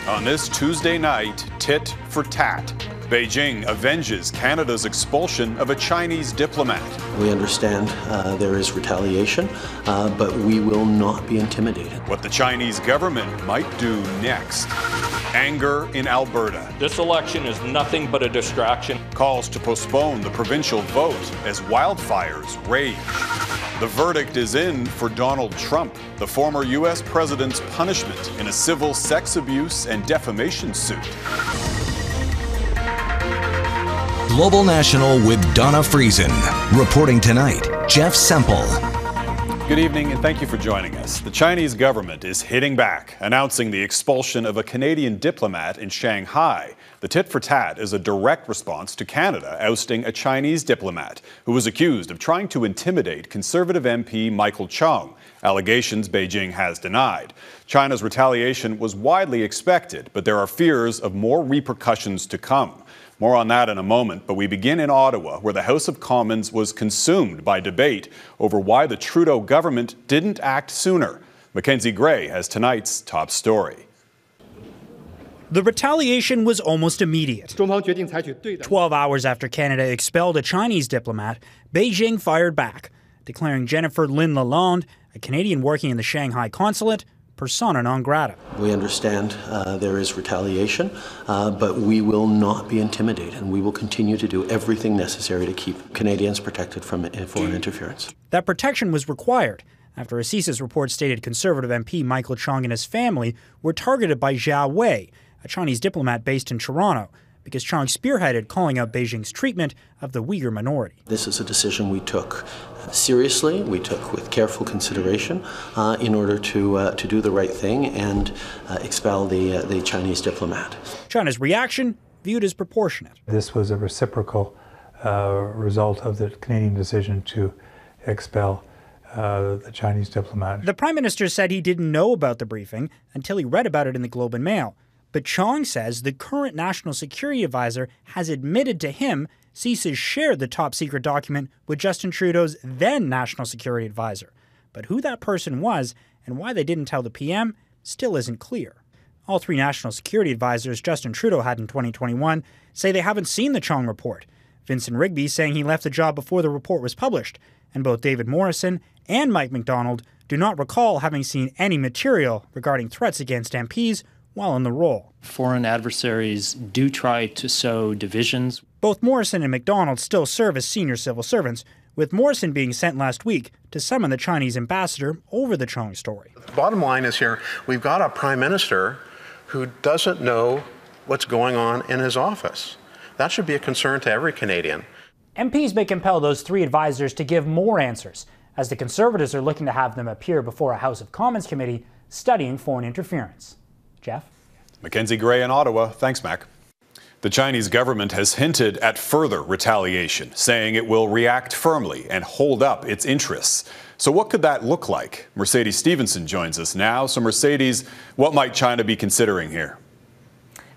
On this Tuesday night, tit for tat. Beijing avenges Canada's expulsion of a Chinese diplomat. We understand there is retaliation, but we will not be intimidated. What the Chinese government might do next. Anger in Alberta. This election is nothing but a distraction. Calls to postpone the provincial vote as wildfires rage. The verdict is in for Donald Trump, the former U.S. president's punishment in a civil sex abuse and defamation suit. Global National with Donna Friesen. Reporting tonight, Jeff Semple. Good evening and thank you for joining us. The Chinese government is hitting back, announcing the expulsion of a Canadian diplomat in Shanghai. The tit for tat is a direct response to Canada ousting a Chinese diplomat who was accused of trying to intimidate Conservative MP Michael Chong, allegations Beijing has denied. China's retaliation was widely expected, but there are fears of more repercussions to come. More on that in a moment, but we begin in Ottawa, where the House of Commons was consumed by debate over why the Trudeau government didn't act sooner. Mackenzie Gray has tonight's top story. The retaliation was almost immediate. 12 hours after Canada expelled a Chinese diplomat, Beijing fired back, declaring Jennifer Lynn Lalonde, a Canadian working in the Shanghai consulate, persona non grata. We understand there is retaliation, but we will not be intimidated, and we will continue to do everything necessary to keep Canadians protected from foreign interference. That protection was required after a CSIS report stated Conservative MP Michael Chong and his family were targeted by Zhao Wei, a Chinese diplomat based in Toronto, because Chong spearheaded calling out Beijing's treatment of the Uyghur minority. This is a decision we took seriously, we took with careful consideration in order to do the right thing and expel the Chinese diplomat. China's reaction viewed as proportionate. This was a reciprocal result of the Canadian decision to expel the Chinese diplomat. The Prime Minister said he didn't know about the briefing until he read about it in the Globe and Mail. But Chong says the current National Security Advisor has admitted to him CSIS shared the top-secret document with Justin Trudeau's then National Security Advisor. But who that person was and why they didn't tell the PM still isn't clear. All three National Security Advisors Justin Trudeau had in 2021 say they haven't seen the Chong report. Vincent Rigby saying he left the job before the report was published. And both David Morrison and Mike MacDonald do not recall having seen any material regarding threats against MPs while in the role. Foreign adversaries do try to sow divisions. Both Morrison and MacDonald still serve as senior civil servants, with Morrison being sent last week to summon the Chinese ambassador over the Chong story. The bottom line is here, we've got a prime minister who doesn't know what's going on in his office. That should be a concern to every Canadian. MPs may compel those three advisors to give more answers, as the Conservatives are looking to have them appear before a House of Commons committee studying foreign interference. Jeff? Mackenzie Gray in Ottawa. Thanks, Mac. The Chinese government has hinted at further retaliation, saying it will react firmly and hold up its interests. So what could that look like? Mercedes Stephenson joins us now. So Mercedes, what might China be considering here?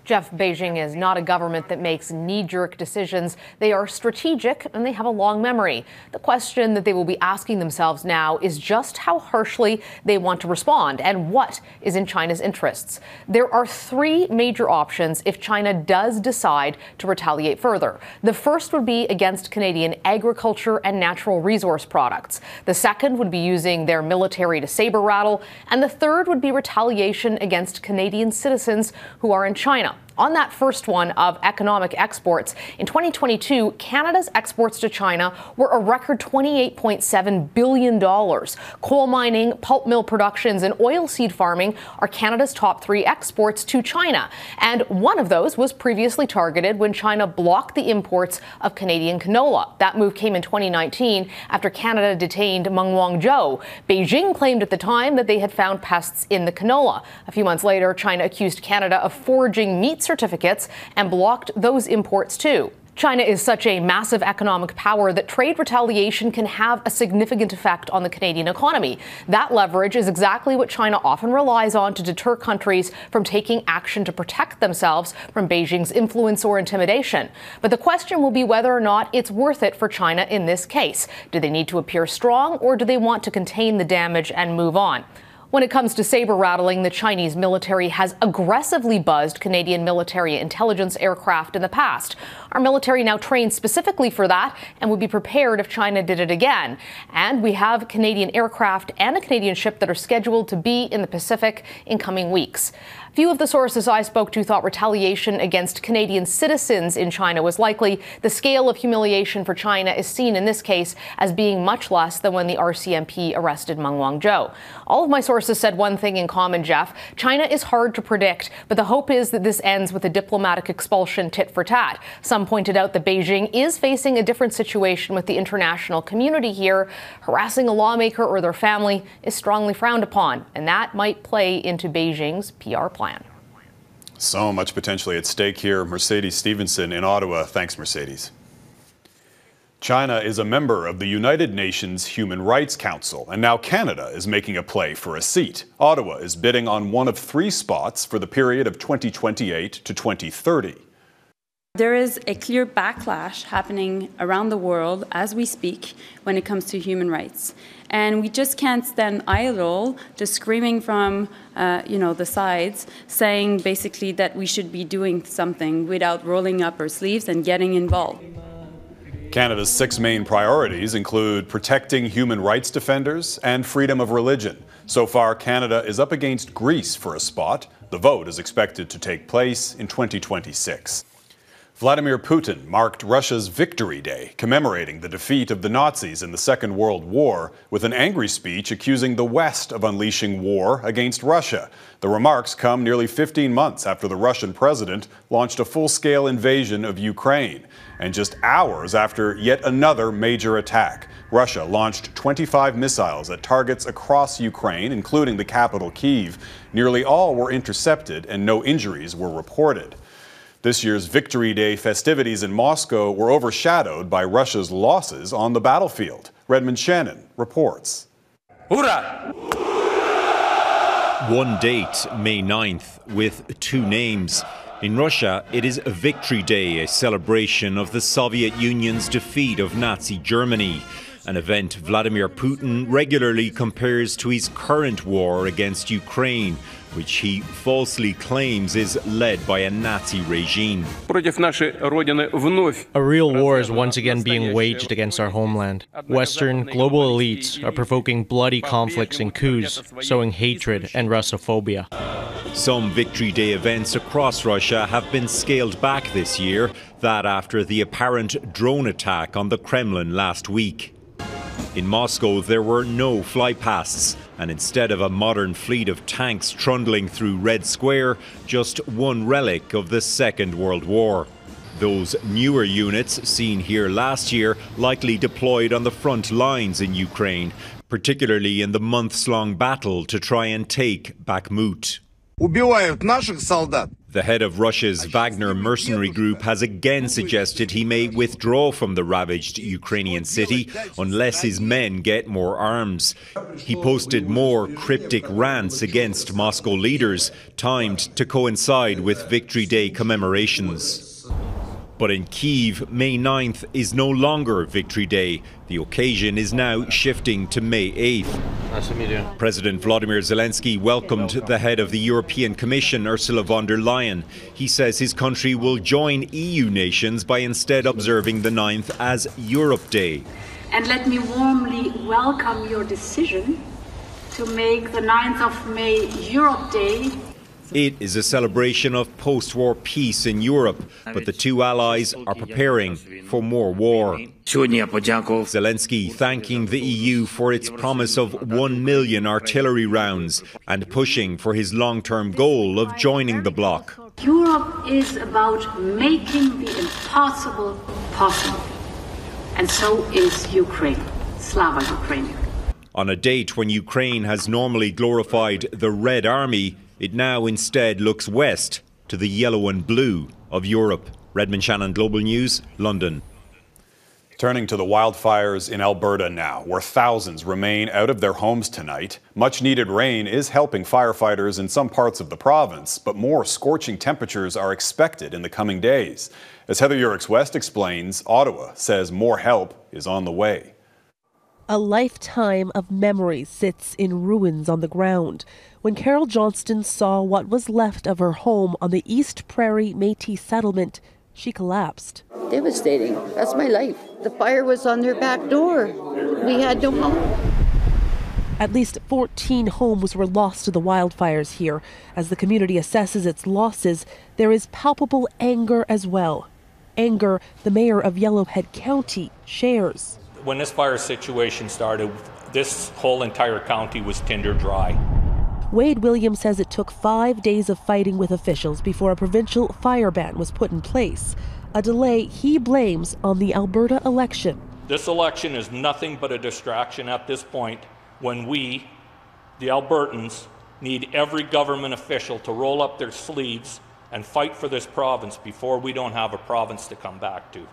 Jeff, Beijing is not a government that makes knee-jerk decisions. They are strategic and they have a long memory. The question that they will be asking themselves now is just how harshly they want to respond and what is in China's interests. There are three major options if China does decide to retaliate further. The first would be against Canadian agriculture and natural resource products. The second would be using their military to saber rattle. And the third would be retaliation against Canadian citizens who are in China. On that first one of economic exports, in 2022, Canada's exports to China were a record $28.7 billion. Coal mining, pulp mill productions, and oilseed farming are Canada's top three exports to China. And one of those was previously targeted when China blocked the imports of Canadian canola. That move came in 2019 after Canada detained Meng Wanzhou. Beijing claimed at the time that they had found pests in the canola. A few months later, China accused Canada of forging meat certificates and blocked those imports too. China is such a massive economic power that trade retaliation can have a significant effect on the Canadian economy. That leverage is exactly what China often relies on to deter countries from taking action to protect themselves from Beijing's influence or intimidation. But the question will be whether or not it's worth it for China in this case. Do they need to appear strong, or do they want to contain the damage and move on? When it comes to saber rattling, the Chinese military has aggressively buzzed Canadian military intelligence aircraft in the past. Our military now trains specifically for that and would be prepared if China did it again. And we have Canadian aircraft and a Canadian ship that are scheduled to be in the Pacific in coming weeks. Few of the sources I spoke to thought retaliation against Canadian citizens in China was likely. The scale of humiliation for China is seen in this case as being much less than when the RCMP arrested Meng Wanzhou. All of my sources said one thing in common, Jeff. China is hard to predict, but the hope is that this ends with a diplomatic expulsion tit for tat. Some pointed out that Beijing is facing a different situation with the international community here. Harassing a lawmaker or their family is strongly frowned upon, and that might play into Beijing's PR plan. So much potentially at stake here. Mercedes Stephenson in Ottawa. Thanks, Mercedes. China is a member of the United Nations Human Rights Council, and now Canada is making a play for a seat. Ottawa is bidding on one of 3 spots for the period of 2028 to 2030. There is a clear backlash happening around the world as we speak when it comes to human rights. And we just can't stand idle, just screaming from, the sides, saying basically that we should be doing something without rolling up our sleeves and getting involved. Canada's 6 main priorities include protecting human rights defenders and freedom of religion. So far, Canada is up against Greece for a spot. The vote is expected to take place in 2026. Vladimir Putin marked Russia's Victory Day, commemorating the defeat of the Nazis in the Second World War, with an angry speech accusing the West of unleashing war against Russia. The remarks come nearly 15 months after the Russian president launched a full-scale invasion of Ukraine, and just hours after yet another major attack. Russia launched 25 missiles at targets across Ukraine, including the capital Kyiv. Nearly all were intercepted and no injuries were reported. This year's Victory Day festivities in Moscow were overshadowed by Russia's losses on the battlefield. Redmond Shannon reports. Hurrah! One date, May 9th, with 2 names. In Russia, it is Victory Day, a celebration of the Soviet Union's defeat of Nazi Germany. An event Vladimir Putin regularly compares to his current war against Ukraine, which he falsely claims is led by a Nazi regime. A real war is once again being waged against our homeland. Western, global elites are provoking bloody conflicts and coups, sowing hatred and Russophobia. Some Victory Day events across Russia have been scaled back this year, that after the apparent drone attack on the Kremlin last week. In Moscow, there were no flypasts, and instead of a modern fleet of tanks trundling through Red Square, just one relic of the Second World War. Those newer units, seen here last year, likely deployed on the front lines in Ukraine, particularly in the months-long battle to try and take Bakhmut. The head of Russia's Wagner mercenary group has again suggested he may withdraw from the ravaged Ukrainian city unless his men get more arms. He posted more cryptic rants against Moscow leaders, timed to coincide with Victory Day commemorations. But in Kyiv, May 9th is no longer Victory Day. The occasion is now shifting to May 8th. President Volodymyr Zelensky welcomed the head of the European Commission, Ursula von der Leyen. He says his country will join EU nations by instead observing the 9th as Europe Day. And let me warmly welcome your decision to make the 9th of May Europe Day. It is a celebration of post-war peace in Europe, but the 2 allies are preparing for more war. Zelensky thanking the EU for its promise of 1 million artillery rounds and pushing for his long-term goal of joining the bloc. Europe is about making the impossible possible. And so is Ukraine. Slava Ukraine. On a date when Ukraine has normally glorified the Red Army, it now instead looks west to the yellow and blue of Europe. Redmond Shannon, Global News, London. Turning to the wildfires in Alberta now, where thousands remain out of their homes tonight. Much needed rain is helping firefighters in some parts of the province, but more scorching temperatures are expected in the coming days. As Heather Yourex-West explains, Ottawa says more help is on the way. A lifetime of memory sits in ruins on the ground. When Carol Johnston saw what was left of her home on the East Prairie Métis settlement, she collapsed. Devastating. That's my life. The fire was on their back door. We had no home. At least 14 homes were lost to the wildfires here. As the community assesses its losses, there is palpable anger as well. Anger the mayor of Yellowhead County shares. When this fire situation started, this whole entire county was tinder dry. Wade Williams says it took 5 days of fighting with officials before a provincial fire ban was put in place, a delay he blames on the Alberta election. This election is nothing but a distraction at this point when we, the Albertans, need every government official to roll up their sleeves and fight for this province before we don't have a province to come back to.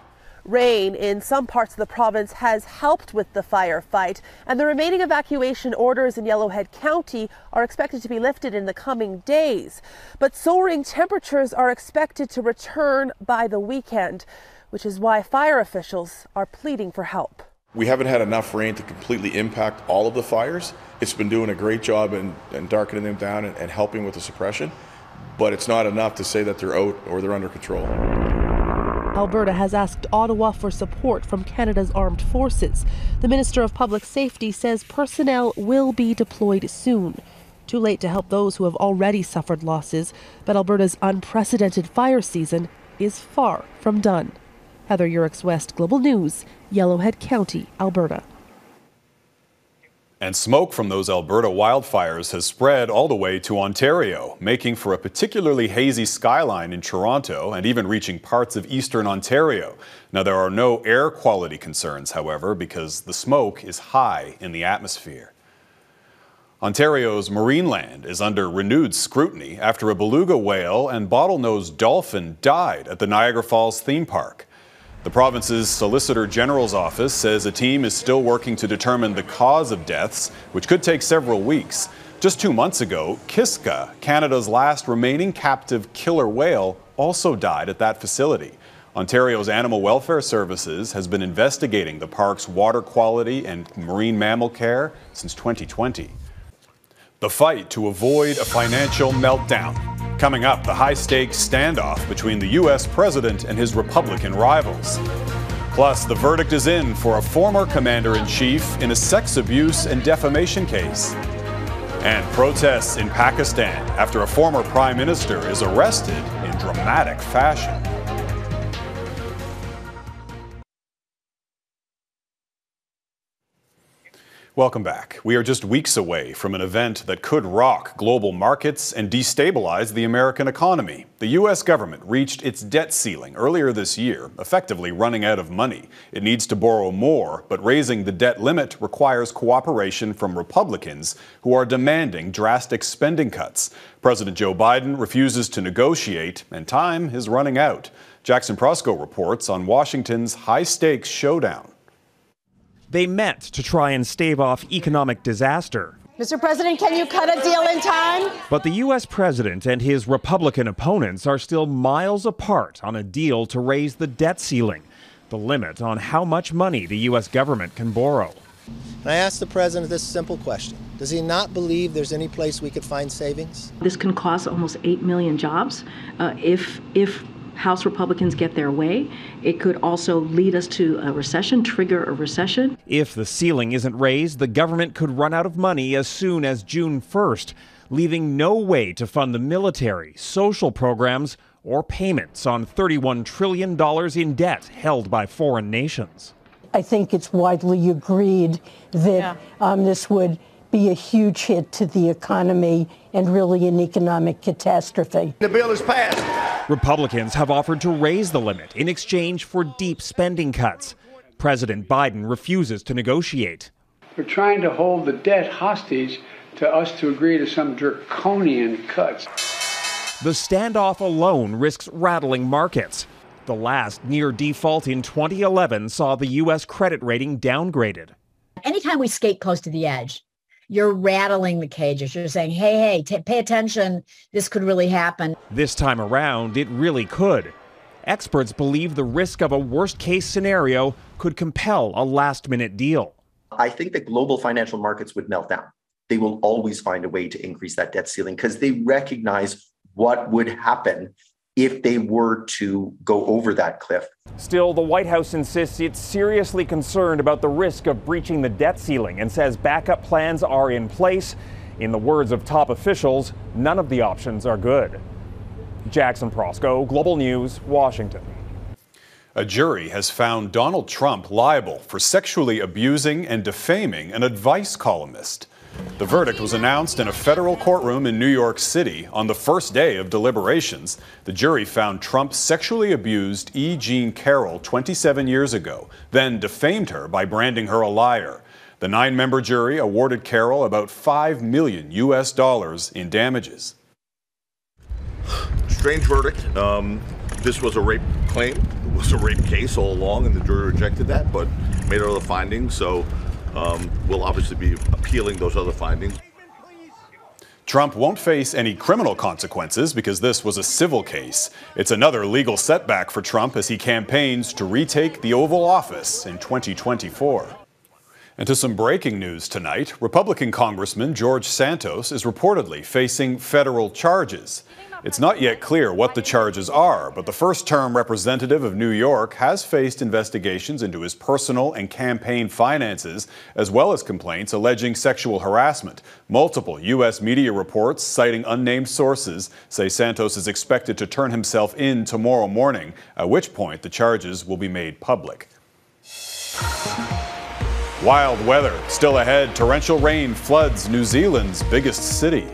Rain in some parts of the province has helped with the firefight, and the remaining evacuation orders in Yellowhead County are expected to be lifted in the coming days. But soaring temperatures are expected to return by the weekend, which is why fire officials are pleading for help. We haven't had enough rain to completely impact all of the fires. It's been doing a great job in darkening them down and helping with the suppression, but it's not enough to say that they're out or they're under control. Alberta has asked Ottawa for support from Canada's armed forces. The Minister of Public Safety says personnel will be deployed soon. Too late to help those who have already suffered losses, but Alberta's unprecedented fire season is far from done. Heather Yourex-West, Global News, Yellowhead County, Alberta. And smoke from those Alberta wildfires has spread all the way to Ontario, making for a particularly hazy skyline in Toronto and even reaching parts of eastern Ontario. Now, there are no air quality concerns, however, because the smoke is high in the atmosphere. Ontario's Marineland is under renewed scrutiny after a beluga whale and bottlenose dolphin died at the Niagara Falls theme park. The province's Solicitor General's office says a team is still working to determine the cause of deaths, which could take several weeks. Just 2 months ago, Kiska, Canada's last remaining captive killer whale, also died at that facility. Ontario's Animal Welfare Services has been investigating the park's water quality and marine mammal care since 2020. The fight to avoid a financial meltdown. Coming up, the high-stakes standoff between the U.S. president and his Republican rivals. Plus, the verdict is in for a former commander-in-chief in a sex abuse and defamation case. And protests in Pakistan after a former prime minister is arrested in dramatic fashion. Welcome back. We are just weeks away from an event that could rock global markets and destabilize the American economy. The U.S. government reached its debt ceiling earlier this year, effectively running out of money. It needs to borrow more, but raising the debt limit requires cooperation from Republicans who are demanding drastic spending cuts. President Joe Biden refuses to negotiate, and time is running out. Jackson Proskow reports on Washington's high-stakes showdown. They met to try and stave off economic disaster. Mr. President, can you cut a deal in time? But the U.S. president and his Republican opponents are still miles apart on a deal to raise the debt ceiling, the limit on how much money the U.S. government can borrow. And I asked the president this simple question. Does he not believe there's any place we could find savings? This can cost almost 8 million jobs if House Republicans get their way. It could also lead us to a recession, trigger a recession. If the ceiling isn't raised, the government could run out of money as soon as June 1st, leaving no way to fund the military, social programs, or payments on $31 trillion in debt held by foreign nations. I think it's widely agreed that this would be a huge hit to the economy and really an economic catastrophe. The bill is passed. Republicans have offered to raise the limit in exchange for deep spending cuts. President Biden refuses to negotiate. We're trying to hold the debt hostage to us to agree to some draconian cuts. The standoff alone risks rattling markets. The last near default in 2011 saw the U.S. credit rating downgraded. Anytime we skate close to the edge, you're rattling the cages. You're saying, hey, pay attention. This could really happen. This time around, it really could. Experts believe the risk of a worst-case scenario could compel a last-minute deal. I think that global financial markets would melt down. They will always find a way to increase that debt ceiling because they recognize what would happen if they were to go over that cliff. Still, the White House insists it's seriously concerned about the risk of breaching the debt ceiling and says backup plans are in place. In the words of top officials, none of the options are good. Jackson Proskow, Global News, Washington. A jury has found Donald Trump liable for sexually abusing and defaming an advice columnist. The verdict was announced in a federal courtroom in New York City on the first day of deliberations. The jury found Trump sexually abused E. Jean Carroll 27 years ago, then defamed her by branding her a liar. The 9-member jury awarded Carroll about $5 million in damages. Strange verdict. This was a rape claim. It was a rape case all along, and the jury rejected that, but made other findings. So we'll obviously be appealing those other findings. Trump won't face any criminal consequences because this was a civil case. It's another legal setback for Trump as he campaigns to retake the Oval Office in 2024. And to some breaking news tonight, Republican Congressman George Santos is reportedly facing federal charges. It's not yet clear what the charges are, but the first-term representative of New York has faced investigations into his personal and campaign finances, as well as complaints alleging sexual harassment. Multiple U.S. media reports citing unnamed sources say Santos is expected to turn himself in tomorrow morning, at which point the charges will be made public. Wild weather still ahead. Torrential rain floods New Zealand's biggest city.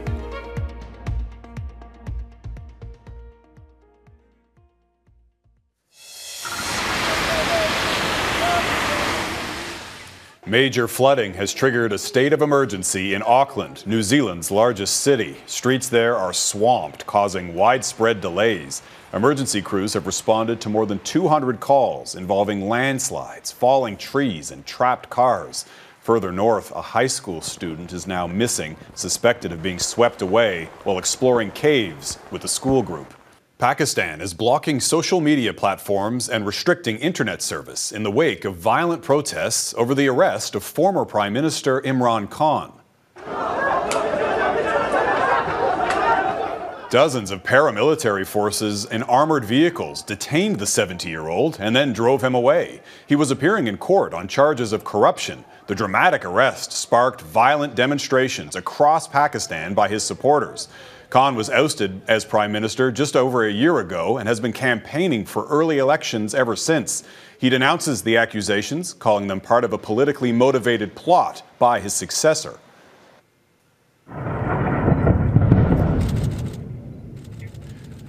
Major flooding has triggered a state of emergency in Auckland, New Zealand's largest city. Streets there are swamped, causing widespread delays. Emergency crews have responded to more than 200 calls involving landslides, falling trees, and trapped cars. Further north, a high school student is now missing, suspected of being swept away while exploring caves with a school group. Pakistan is blocking social media platforms and restricting internet service in the wake of violent protests over the arrest of former Prime Minister Imran Khan. Dozens of paramilitary forces in armored vehicles detained the 70-year-old and then drove him away. He was appearing in court on charges of corruption. The dramatic arrest sparked violent demonstrations across Pakistan by his supporters. Khan was ousted as Prime Minister just over a year ago and has been campaigning for early elections ever since. He denounces the accusations, calling them part of a politically motivated plot by his successor.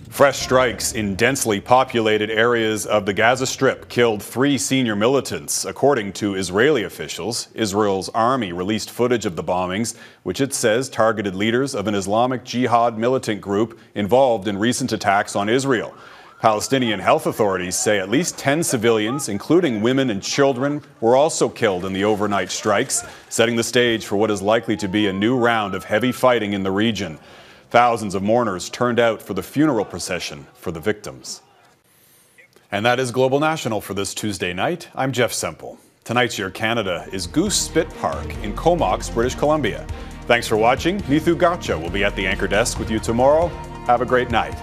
Fresh strikes in densely populated areas of the Gaza Strip killed 3 senior militants, according to Israeli officials. Israel's army released footage of the bombings, which it says targeted leaders of an Islamic Jihad militant group involved in recent attacks on Israel. Palestinian health authorities say at least 10 civilians, including women and children, were also killed in the overnight strikes, setting the stage for what is likely to be a new round of heavy fighting in the region. Thousands of mourners turned out for the funeral procession for the victims. And that is Global National for this Tuesday night. I'm Jeff Semple. Tonight's Your Canada is Goose Spit Park in Comox, British Columbia. Thanks for watching. Neethu Gacha will be at the anchor desk with you tomorrow. Have a great night.